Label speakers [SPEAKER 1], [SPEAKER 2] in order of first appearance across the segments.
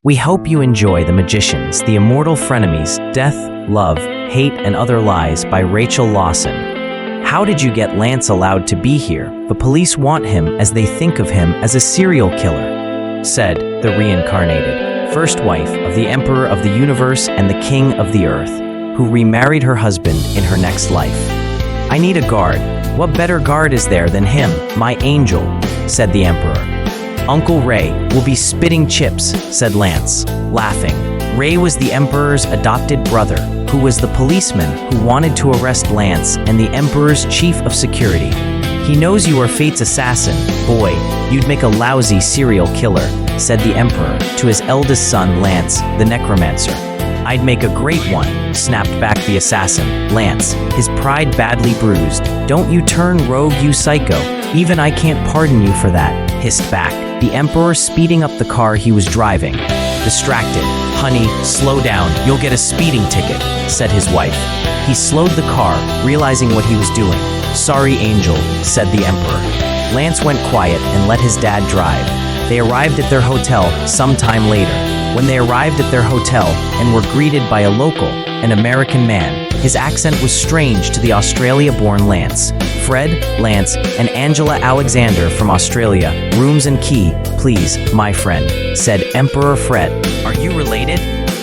[SPEAKER 1] We hope you enjoy The Magicians, The Immortal Frenemies, Death, Love, Hate, and Other Lies by Rachel Lawson. How did you get Lance allowed to be here? The police want him as they think of him as a serial killer, said the reincarnated first wife of the Emperor of the Universe and the King of the Earth, who remarried her husband in her next life. I need a guard. What better guard is there than him, my angel, said the Emperor. Uncle Ray will be spitting chips, said Lance, laughing. Ray was the Emperor's adopted brother, who was the policeman who wanted to arrest Lance and the Emperor's chief of security. He knows you are Fate's assassin. Boy, you'd make a lousy serial killer, said the Emperor to his eldest son Lance, the necromancer. I'd make a great one, snapped back the assassin, Lance, his pride badly bruised. Don't you turn rogue, you psycho. Even I can't pardon you for that, hissed back the Emperor, speeding up the car he was driving. Distracted. Honey, slow down, you'll get a speeding ticket, said his wife. He slowed the car, realizing what he was doing. Sorry, Angel, said the Emperor. Lance went quiet and let his dad drive. They arrived at their hotel sometime later. When they arrived at their hotel and were greeted by a local, an American man, his accent was strange to the Australia-born Lance. Fred, Lance, and Angela Alexander from Australia. Rooms and key, please, my friend, said Emperor Fred. Are you related?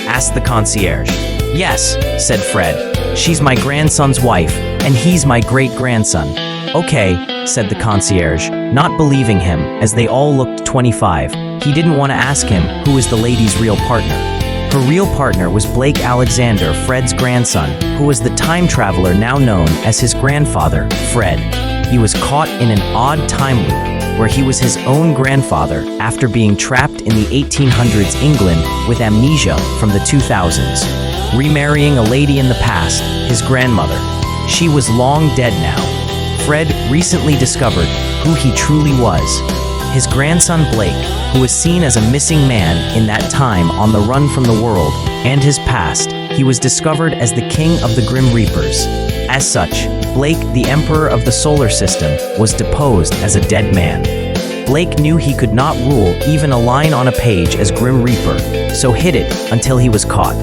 [SPEAKER 1] Asked the concierge. Yes, said Fred. She's my grandson's wife, and he's my great-grandson. Okay, said the concierge, not believing him, as they all looked 25. He didn't want to ask him who was the lady's real partner. Her real partner was Blake Alexander, Fred's grandson, who was the time traveler now known as his grandfather, Fred. He was caught in an odd time loop where he was his own grandfather after being trapped in the 1800s England with amnesia from the 2000s, remarrying a lady in the past, his grandmother. She was long dead now. Fred recently discovered who he truly was. His grandson Blake, who was seen as a missing man in that time on the run from the world and his past, he was discovered as the king of the Grim Reapers. As such, Blake, the Emperor of the solar system, was deposed as a dead man. Blake knew he could not rule even a line on a page as Grim Reaper, so hid it until he was caught,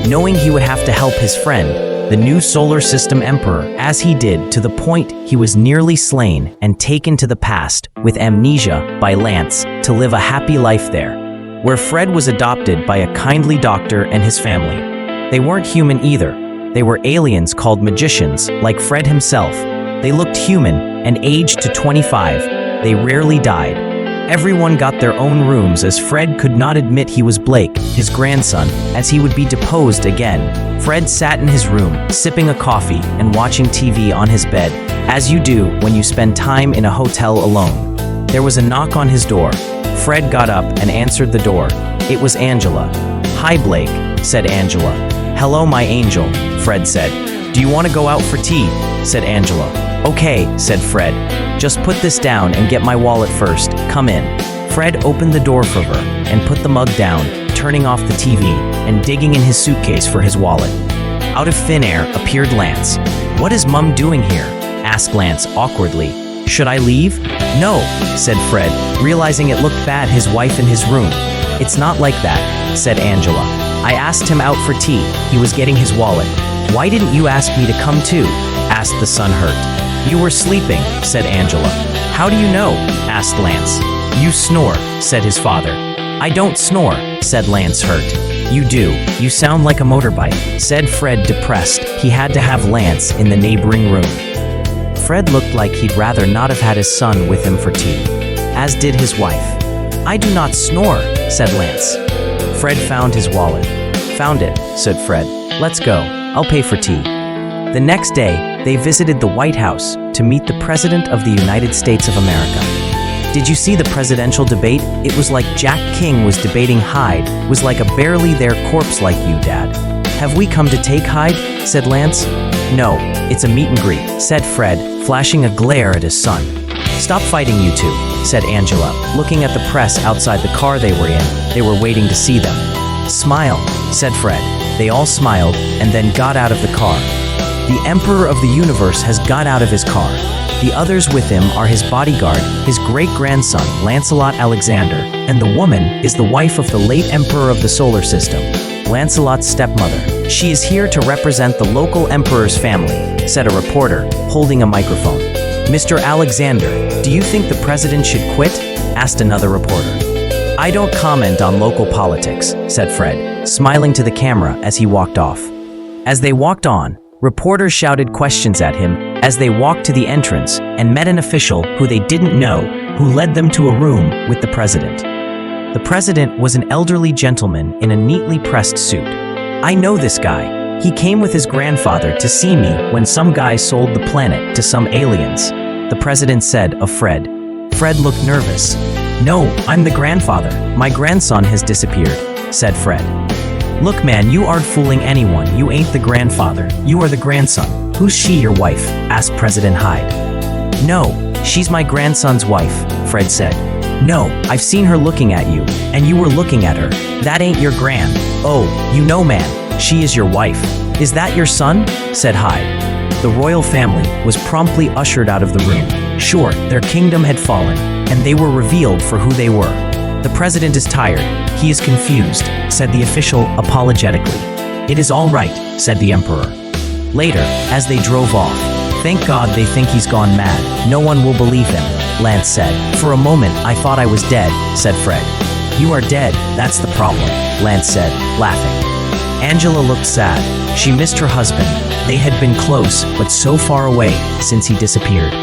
[SPEAKER 1] knowing he would have to help his friend, the new solar system emperor, as he did, to the point he was nearly slain and taken to the past with amnesia by Lance to live a happy life there, where Fred was adopted by a kindly doctor and his family. They weren't human either. They were aliens called magicians, like Fred himself. They looked human and aged to 25. They rarely died. Everyone got their own rooms as Fred could not admit he was Blake, his grandson, as he would be deposed again. Fred sat in his room, sipping a coffee and watching TV on his bed, as you do when you spend time in a hotel alone. There was a knock on his door. Fred got up and answered the door. It was Angela. Hi, Blake, said Angela. Hello, my angel, Fred said. Do you want to go out for tea? Said Angela. Okay, said Fred. Just put this down and get my wallet first. Come in. Fred opened the door for her and put the mug down, turning off the TV and digging in his suitcase for his wallet. Out of thin air appeared Lance. What is Mum doing here? Asked Lance awkwardly. Should I leave? No, said Fred, realizing it looked bad his wife in his room. It's not like that, said Angela. I asked him out for tea. He was getting his wallet. Why didn't you ask me to come too? Asked the son, hurt. You were sleeping, said Angela. How do you know? Asked Lance. You snore, said his father. I don't snore, said Lance, hurt. You do. You sound like a motorbike, said Fred, depressed. He had to have Lance in the neighboring room. Fred looked like he'd rather not have had his son with him for tea, as did his wife. I do not snore, said Lance. Fred found his wallet. Found it, said Fred. Let's go. I'll pay for tea. The next day, they visited the White House to meet the President of the United States of America. Did you see the presidential debate? It was like Jack King was debating Hyde, was like a barely there corpse like you, Dad. Have we come to take Hyde? Said Lance. No, it's a meet and greet, said Fred, flashing a glare at his son. Stop fighting, you two, said Angela, looking at the press outside the car they were in. They were waiting to see them. Smile, said Fred. They all smiled and then got out of the car. The Emperor of the Universe has got out of his car. The others with him are his bodyguard, his great-grandson, Lancelot Alexander, and the woman is the wife of the late Emperor of the Solar System, Lancelot's stepmother. She is here to represent the local emperor's family, said a reporter, holding a microphone. Mr. Alexander, do you think the president should quit? Asked another reporter. I don't comment on local politics, said Fred, smiling to the camera as he walked off. As they walked on, reporters shouted questions at him as they walked to the entrance and met an official who they didn't know, who led them to a room with the president. The president was an elderly gentleman in a neatly pressed suit. I know this guy. He came with his grandfather to see me when some guy sold the planet to some aliens, the president said of Fred. Fred looked nervous. No, I'm the grandfather. My grandson has disappeared, said Fred. Look, man, you aren't fooling anyone. You ain't the grandfather. You are the grandson. Who's she, your wife? Asked President Hyde. No, she's my grandson's wife, Fred said. No, I've seen her looking at you, and you were looking at her. That ain't your grand. Oh, you know, man, she is your wife. Is that your son? Said Hyde. The royal family was promptly ushered out of the room. Sure, their kingdom had fallen, and they were revealed for who they were. The president is tired. He is confused, said the official apologetically. It is all right, said the emperor. Later, as they drove off, thank God they think he's gone mad. No one will believe him, Lance said. For a moment, I thought I was dead, said Fred. You are dead, that's the problem, Lance said, laughing. Angela looked sad. She missed her husband. They had been close, but so far away since he disappeared.